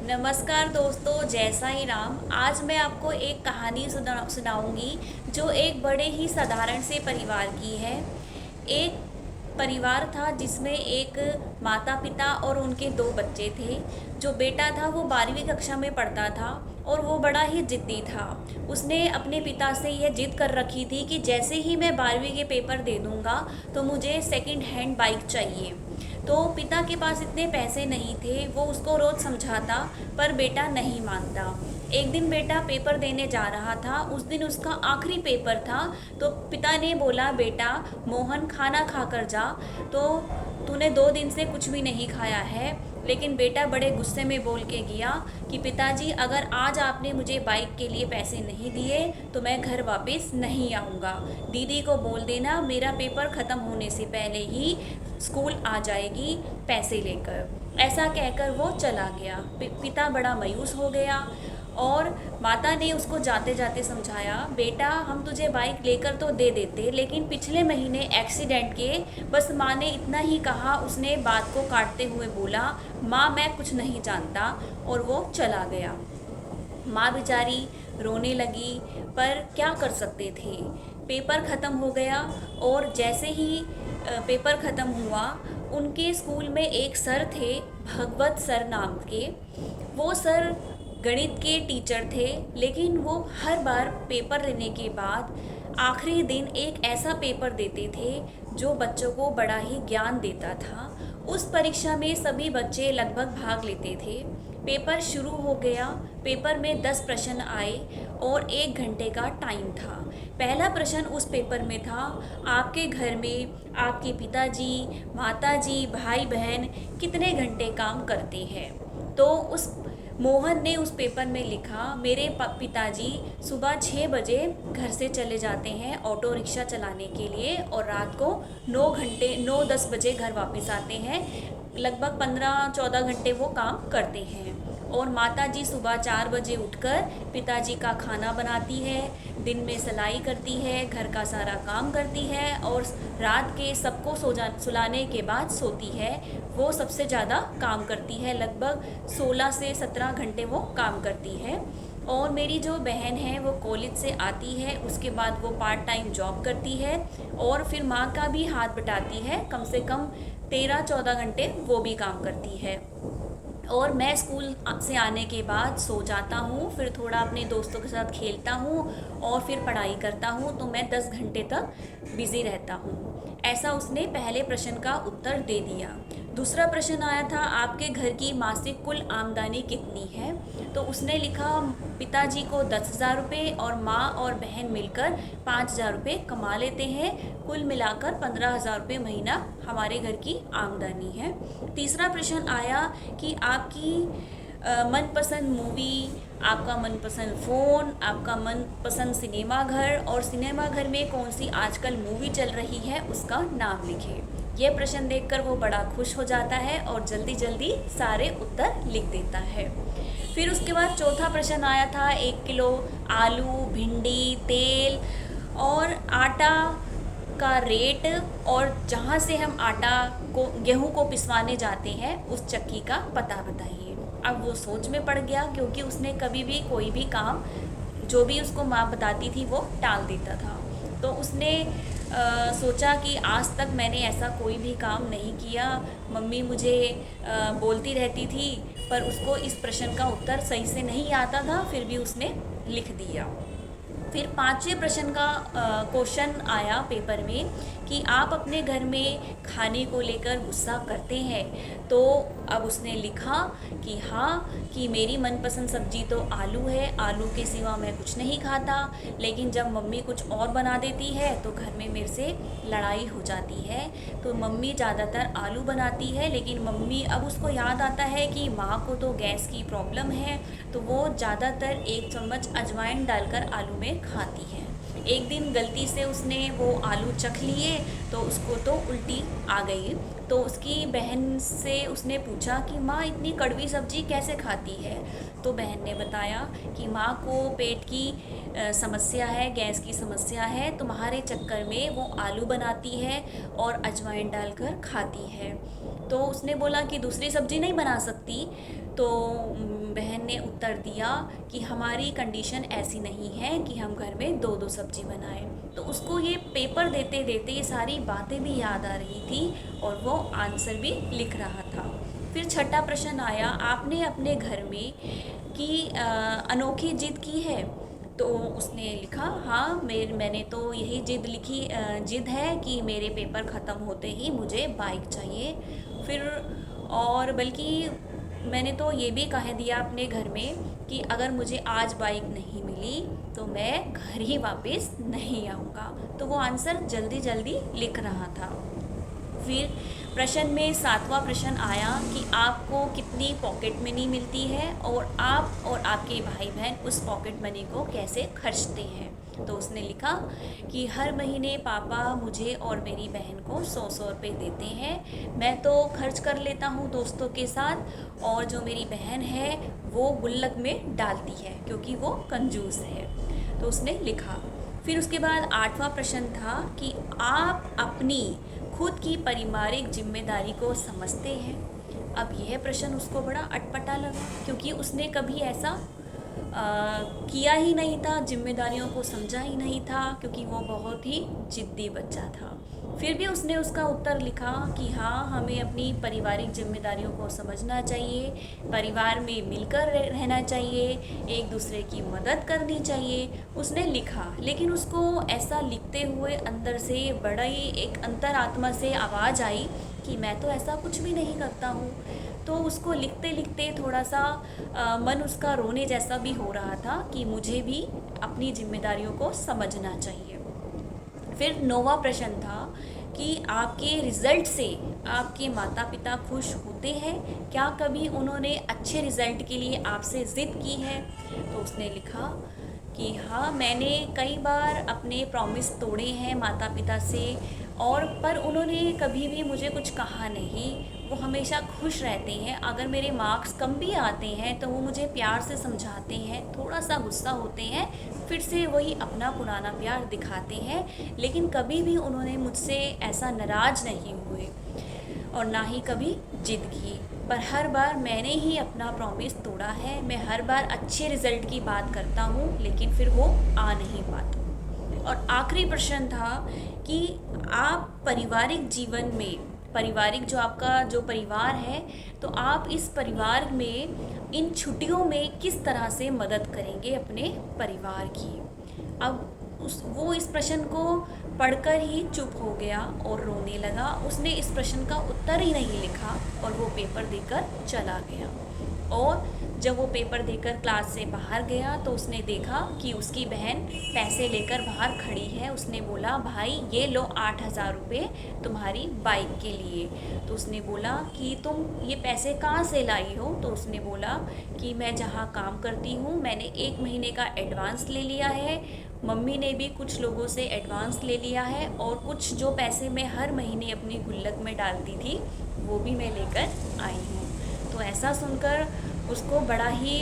नमस्कार दोस्तों, जय साईं राम। आज मैं आपको एक कहानी सुनाऊंगी जो एक बड़े ही साधारण से परिवार की है। एक परिवार था जिसमें एक माता पिता और उनके दो बच्चे थे। जो बेटा था वो 12वीं कक्षा में पढ़ता था और वो बड़ा ही ज़िद्दी था। उसने अपने पिता से यह ज़िद कर रखी थी कि जैसे ही मैं 12वीं के पेपर दे दूँगा तो मुझे सेकंड हैंड बाइक चाहिए। तो पिता के पास इतने पैसे नहीं थे। वो उसको रोज़ समझाता पर बेटा नहीं मानता। एक दिन बेटा पेपर देने जा रहा था। उस दिन उसका आखिरी पेपर था। तो पिता ने बोला, बेटा मोहन खाना खा कर जा। तो तूने 2 दिन से कुछ भी नहीं खाया है। लेकिन बेटा बड़े गुस्से में बोल के गया कि पिताजी, अगर आज आपने मुझे बाइक के लिए पैसे नहीं दिए तो मैं घर वापस नहीं आऊँगा। दीदी को बोल देना मेरा पेपर ख़त्म होने से पहले ही स्कूल आ जाएगी पैसे लेकर। ऐसा कहकर वो चला गया। पिता बड़ा मायूस हो गया और माता ने उसको जाते जाते समझाया, बेटा हम तुझे बाइक लेकर तो दे देते, लेकिन पिछले महीने एक्सीडेंट के बस माँ ने इतना ही कहा। उसने बात को काटते हुए बोला, माँ मैं कुछ नहीं जानता, और वो चला गया। माँ बेचारी रोने लगी पर क्या कर सकते थे। पेपर ख़त्म हो गया और जैसे ही पेपर ख़त्म हुआ, उनके स्कूल में एक सर थे, भगवत सर नाम के। वो सर गणित के टीचर थे, लेकिन वो हर बार पेपर लेने के बाद आखिरी दिन एक ऐसा पेपर देते थे जो बच्चों को बड़ा ही ज्ञान देता था। उस परीक्षा में सभी बच्चे लगभग भाग लेते थे। पेपर शुरू हो गया। पेपर में 10 प्रश्न आए और 1 घंटे का टाइम था। पहला प्रश्न उस पेपर में था, आपके घर में आपके पिताजी, माताजी, भाई बहन कितने घंटे काम करते हैं। तो उस मोहन ने उस पेपर में लिखा, मेरे पिताजी सुबह 6 बजे घर से चले जाते हैं ऑटो रिक्शा चलाने के लिए और रात को 9-10 बजे घर वापस आते हैं। लगभग 15-14 घंटे वो काम करते हैं। और माताजी सुबह 4 बजे उठकर पिताजी का खाना बनाती है, दिन में सिलाई करती है, घर का सारा काम करती है और रात के सबको सुलाने के बाद सोती है। वो सबसे ज़्यादा काम करती है, लगभग 16 से 17 घंटे वो काम करती है। और मेरी जो बहन है वो कॉलेज से आती है, उसके बाद वो पार्ट टाइम जॉब करती है और फिर माँ का भी हाथ बटाती है। कम से कम 13-14 घंटे वो भी काम करती है। और मैं स्कूल से आने के बाद सो जाता हूँ, फिर थोड़ा अपने दोस्तों के साथ खेलता हूँ और फिर पढ़ाई करता हूँ। तो मैं 10 घंटे तक बिज़ी रहता हूँ। ऐसा उसने पहले प्रश्न का उत्तर दे दिया। दूसरा प्रश्न आया था, आपके घर की मासिक कुल आमदनी कितनी है। तो उसने लिखा, पिताजी को 10,000 रुपये और माँ और बहन मिलकर 5,000 रुपये कमा लेते हैं। कुल मिलाकर 15,000 रुपये महीना हमारे घर की आमदनी है। तीसरा प्रश्न आया कि आपकी मनपसंद मूवी, आपका मनपसंद फ़ोन, आपका मनपसंद सिनेमा घर और सिनेमा घर में कौन सी आजकल मूवी चल रही है उसका नाम लिखें। यह प्रश्न देखकर वो बड़ा खुश हो जाता है और जल्दी जल्दी सारे उत्तर लिख देता है। फिर उसके बाद चौथा प्रश्न आया था, 1 किलो आलू, भिंडी, तेल और आटा का रेट और जहाँ से हम आटा को गेहूँ को पिसवाने जाते हैं उस चक्की का पता बताइए। अब वो सोच में पड़ गया, क्योंकि उसने कभी भी कोई भी काम जो भी उसको माँ बताती थी वो टाल देता था। तो उसने सोचा कि आज तक मैंने ऐसा कोई भी काम नहीं किया। मम्मी मुझे बोलती रहती थी पर उसको इस प्रश्न का उत्तर सही से नहीं आता था, फिर भी उसने लिख दिया। फिर 5वें प्रश्न का क्वेश्चन आया पेपर में कि आप अपने घर में खाने को लेकर गुस्सा करते हैं। तो अब उसने लिखा कि हाँ, कि मेरी मनपसंद सब्जी तो आलू है, आलू के सिवा मैं कुछ नहीं खाता, लेकिन जब मम्मी कुछ और बना देती है तो घर में मेरे से लड़ाई हो जाती है। तो मम्मी ज़्यादातर आलू बनाती है, लेकिन मम्मी अब उसको याद आता है कि माँ को तो गैस की प्रॉब्लम है, तो वो ज़्यादातर 1 चम्मच अजवाइन डालकर आलू में खाती है। एक दिन गलती से उसने वो आलू चख लिए तो उसको तो उल्टी आ गई। तो उसकी बहन से उसने पूछा कि माँ इतनी कड़वी सब्जी कैसे खाती है। तो बहन ने बताया कि माँ को पेट की समस्या है, गैस की समस्या है, तुम्हारे चक्कर में वो आलू बनाती है और अजवाइन डालकर खाती है। तो उसने बोला कि दूसरी सब्जी नहीं बना सकती। तो बहन ने उत्तर दिया कि हमारी कंडीशन ऐसी नहीं है कि हम घर में दो दो सब्जी बनाएं। तो उसको ये पेपर देते देते ये सारी बातें भी याद आ रही थी और वो आंसर भी लिख रहा था। फिर छठा प्रश्न आया, आपने अपने घर में की अनोखी जिद की है? तो उसने लिखा, हाँ मैंने तो यही जिद है कि मेरे पेपर ख़त्म होते ही मुझे बाइक चाहिए। फिर और बल्कि मैंने तो ये भी कह दिया अपने घर में कि अगर मुझे आज बाइक नहीं मिली तो मैं घर ही वापस नहीं आऊँगा। तो वो आंसर जल्दी जल्दी लिख रहा था। फिर प्रश्न में सातवां प्रश्न आया कि आपको कितनी पॉकेट मनी मिलती है और आप और आपके भाई बहन उस पॉकेट मनी को कैसे खर्चते हैं। तो उसने लिखा कि हर महीने पापा मुझे और मेरी बहन को 100-100 रुपये देते हैं। मैं तो खर्च कर लेता हूँ दोस्तों के साथ, और जो मेरी बहन है वो गुल्लक में डालती है क्योंकि वो कंजूस है। तो उसने लिखा। फिर उसके बाद आठवां प्रश्न था कि आप अपनी खुद की पारिवारिक जिम्मेदारी को समझते हैं। अब यह प्रश्न उसको बड़ा अटपटा लगा क्योंकि उसने कभी ऐसा किया ही नहीं था, जिम्मेदारियों को समझा ही नहीं था, क्योंकि वो बहुत ही जिद्दी बच्चा था। फिर भी उसने उसका उत्तर लिखा कि हाँ, हमें अपनी पारिवारिक जिम्मेदारियों को समझना चाहिए, परिवार में मिलकर रहना चाहिए, एक दूसरे की मदद करनी चाहिए, उसने लिखा। लेकिन उसको ऐसा लिखते हुए अंदर से बड़ा ही एक अंतरात्मा से आवाज़ आई कि मैं तो ऐसा कुछ भी नहीं करता हूँ। तो उसको लिखते लिखते थोड़ा सा मन उसका रोने जैसा भी हो रहा था कि मुझे भी अपनी जिम्मेदारियों को समझना चाहिए। फिर नौवां प्रश्न था कि आपके रिज़ल्ट से आपके माता पिता खुश होते हैं क्या? कभी उन्होंने अच्छे रिज़ल्ट के लिए आपसे ज़िद की है? तो उसने लिखा कि हाँ, मैंने कई बार अपने प्रॉमिस तोड़े हैं माता पिता से, और पर उन्होंने कभी भी मुझे कुछ कहा नहीं। वो हमेशा खुश रहते हैं। अगर मेरे मार्क्स कम भी आते हैं तो वो मुझे प्यार से समझाते हैं, थोड़ा सा गुस्सा होते हैं, फिर से वही अपना पुराना प्यार दिखाते हैं, लेकिन कभी भी उन्होंने मुझसे ऐसा नाराज़ नहीं हुए और ना ही कभी जिद की। पर हर बार मैंने ही अपना प्रॉमिस तोड़ा है। मैं हर बार अच्छे रिज़ल्ट की बात करता हूँ लेकिन फिर वो आ नहीं पाता। और आखिरी प्रश्न था कि आप पारिवारिक जीवन में, पारिवारिक जो आपका जो परिवार है, तो आप इस परिवार में इन छुट्टियों में किस तरह से मदद करेंगे अपने परिवार की। अब वो इस प्रश्न को पढ़कर ही चुप हो गया और रोने लगा। उसने इस प्रश्न का उत्तर ही नहीं लिखा और वो पेपर देकर चला गया। और जब वो पेपर देकर क्लास से बाहर गया तो उसने देखा कि उसकी बहन पैसे लेकर बाहर खड़ी है। उसने बोला, भाई ये लो 8,000 रुपये तुम्हारी बाइक के लिए। तो उसने बोला कि तुम ये पैसे कहाँ से लाई हो? तो उसने बोला कि मैं जहाँ काम करती हूँ मैंने 1 महीने का एडवांस ले लिया है, मम्मी ने भी कुछ लोगों से एडवांस ले लिया है, और कुछ जो पैसे मैं हर महीने अपनी गुल्लक में डालती थी वो भी मैं लेकर आई हूँ। तो ऐसा सुनकर उसको बड़ा ही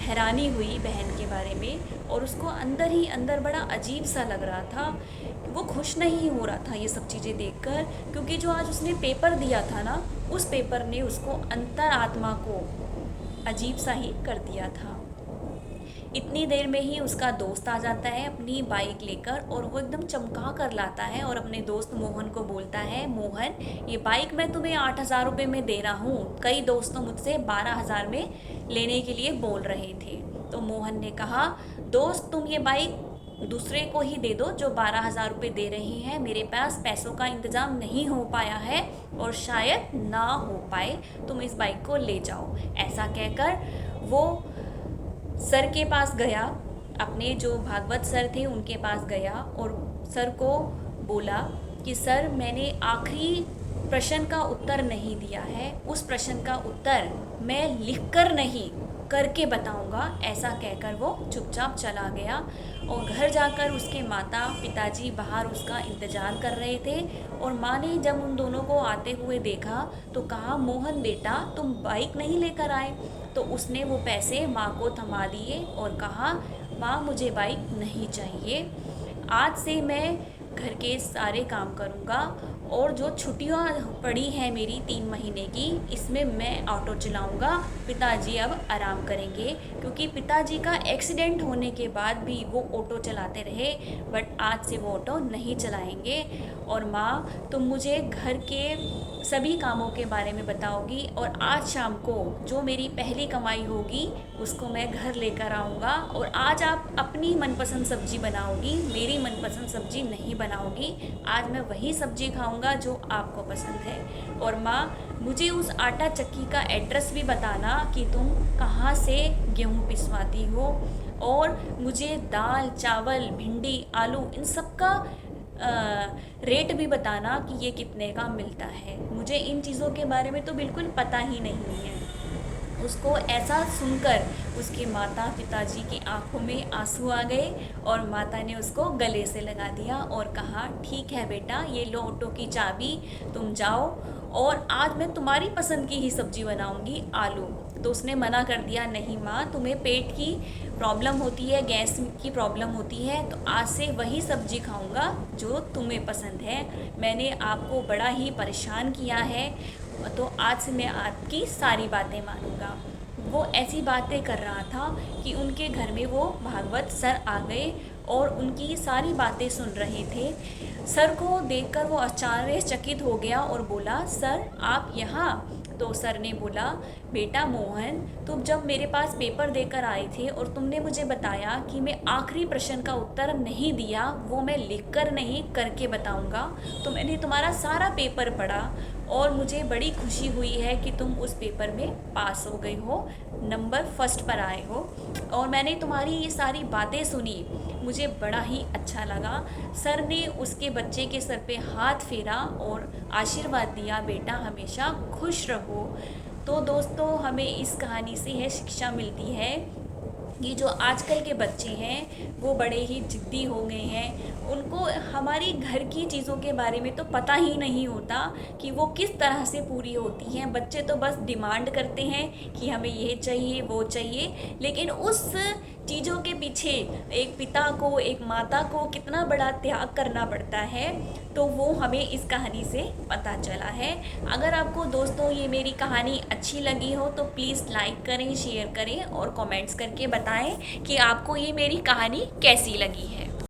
हैरानी हुई बहन के बारे में, और उसको अंदर ही अंदर बड़ा अजीब सा लग रहा था। वो खुश नहीं हो रहा था ये सब चीज़ें देखकर, क्योंकि जो आज उसने पेपर दिया था ना, उस पेपर ने उसको अंतरात्मा को अजीब सा ही कर दिया था। इतनी देर में ही उसका दोस्त आ जाता है अपनी बाइक लेकर, और वो एकदम चमका कर लाता है और अपने दोस्त मोहन को बोलता है, मोहन ये बाइक मैं तुम्हें 8,000 रुपये में दे रहा हूँ, कई दोस्त तो मुझसे 12,000 में लेने के लिए बोल रहे थे। तो मोहन ने कहा, दोस्त तुम ये बाइक दूसरे को ही दे दो जो 12,000 रुपये दे रही हैं, मेरे पास पैसों का इंतज़ाम नहीं हो पाया है और शायद ना हो पाए, तुम इस बाइक को ले जाओ। ऐसा कहकर वो सर के पास गया, अपने जो भागवत सर थे उनके पास गया और सर को बोला कि सर मैंने आखिरी प्रश्न का उत्तर नहीं दिया है, उस प्रश्न का उत्तर मैं लिखकर नहीं करके बताऊंगा। ऐसा कहकर वो चुपचाप चला गया और घर जाकर उसके माता पिताजी बाहर उसका इंतज़ार कर रहे थे, और माँ ने जब उन दोनों को आते हुए देखा तो कहा, मोहन बेटा तुम बाइक नहीं लेकर आए? तो उसने वो पैसे माँ को थमा दिए और कहा, माँ मुझे बाइक नहीं चाहिए, आज से मैं घर के सारे काम करूँगा और जो छुट्टियाँ पड़ी हैं मेरी 3 महीने की, इसमें मैं ऑटो चलाऊँगा। पिताजी अब आराम करेंगे, क्योंकि पिताजी का एक्सीडेंट होने के बाद भी वो ऑटो चलाते रहे, बट आज से वो ऑटो नहीं चलाएंगे। और माँ, तुम मुझे घर के सभी कामों के बारे में बताओगी, और आज शाम को जो मेरी पहली कमाई होगी उसको मैं घर लेकर आऊँगा। और आज आप अपनी मनपसंद सब्ज़ी बनाओगी, मेरी मनपसंद सब्ज़ी नहीं बनाओगी। आज मैं वही सब्ज़ी खाऊँगा जो आपको पसंद है। और माँ, मुझे उस आटा चक्की का एड्रेस भी बताना कि तुम कहाँ से गेहूँ पिसवाती हो, और मुझे दाल, चावल, भिंडी, आलू इन सब का रेट भी बताना कि ये कितने का मिलता है। मुझे इन चीज़ों के बारे में तो बिल्कुल पता ही नहीं है। उसको ऐसा सुनकर उसके माता पिताजी की आंखों में आंसू आ गए, और माता ने उसको गले से लगा दिया और कहा, ठीक है बेटा, ये लो ऑटो की चाबी, तुम जाओ, और आज मैं तुम्हारी पसंद की ही सब्ज़ी बनाऊंगी, आलू। तो उसने मना कर दिया, नहीं माँ, तुम्हें पेट की प्रॉब्लम होती है, गैस की प्रॉब्लम होती है, तो आज से वही सब्ज़ी खाऊंगा जो तुम्हें पसंद है। मैंने आपको बड़ा ही परेशान किया है, तो आज से मैं आपकी सारी बातें मानूंगा। वो ऐसी बातें कर रहा था कि उनके घर में वो भागवत सर आ गए और उनकी सारी बातें सुन रहे थे। सर को देखकर वो आश्चर्यचकित हो गया और बोला, सर आप यहाँ? तो सर ने बोला, बेटा मोहन, तुम जब मेरे पास पेपर देकर आए थे और तुमने मुझे बताया कि मैं आखिरी प्रश्न का उत्तर नहीं दिया, वो मैं लिखकर नहीं करके बताऊंगा, तो मैंने तुम्हारा सारा पेपर पढ़ा और मुझे बड़ी खुशी हुई है कि तुम उस पेपर में पास हो गए हो, नंबर फर्स्ट पर आए हो, और मैंने तुम्हारी ये सारी बातें सुनी, मुझे बड़ा ही अच्छा लगा। सर ने उसके बच्चे के सर पे हाथ फेरा और आशीर्वाद दिया, बेटा हमेशा खुश रहो। तो दोस्तों, हमें इस कहानी से यह शिक्षा मिलती है कि जो आजकल के बच्चे हैं वो बड़े ही ज़िद्दी हो गए हैं। उनको हमारी घर की चीज़ों के बारे में तो पता ही नहीं होता कि वो किस तरह से पूरी होती हैं। बच्चे तो बस डिमांड करते हैं कि हमें ये चाहिए, वो चाहिए, लेकिन उस चीज़ों के पीछे एक पिता को, एक माता को कितना बड़ा त्याग करना पड़ता है, तो वो हमें इस कहानी से पता चला है। अगर आपको दोस्तों ये मेरी कहानी अच्छी लगी हो तो प्लीज़ लाइक करें, शेयर करें और कमेंट्स करके बताएं कि आपको ये मेरी कहानी कैसी लगी है।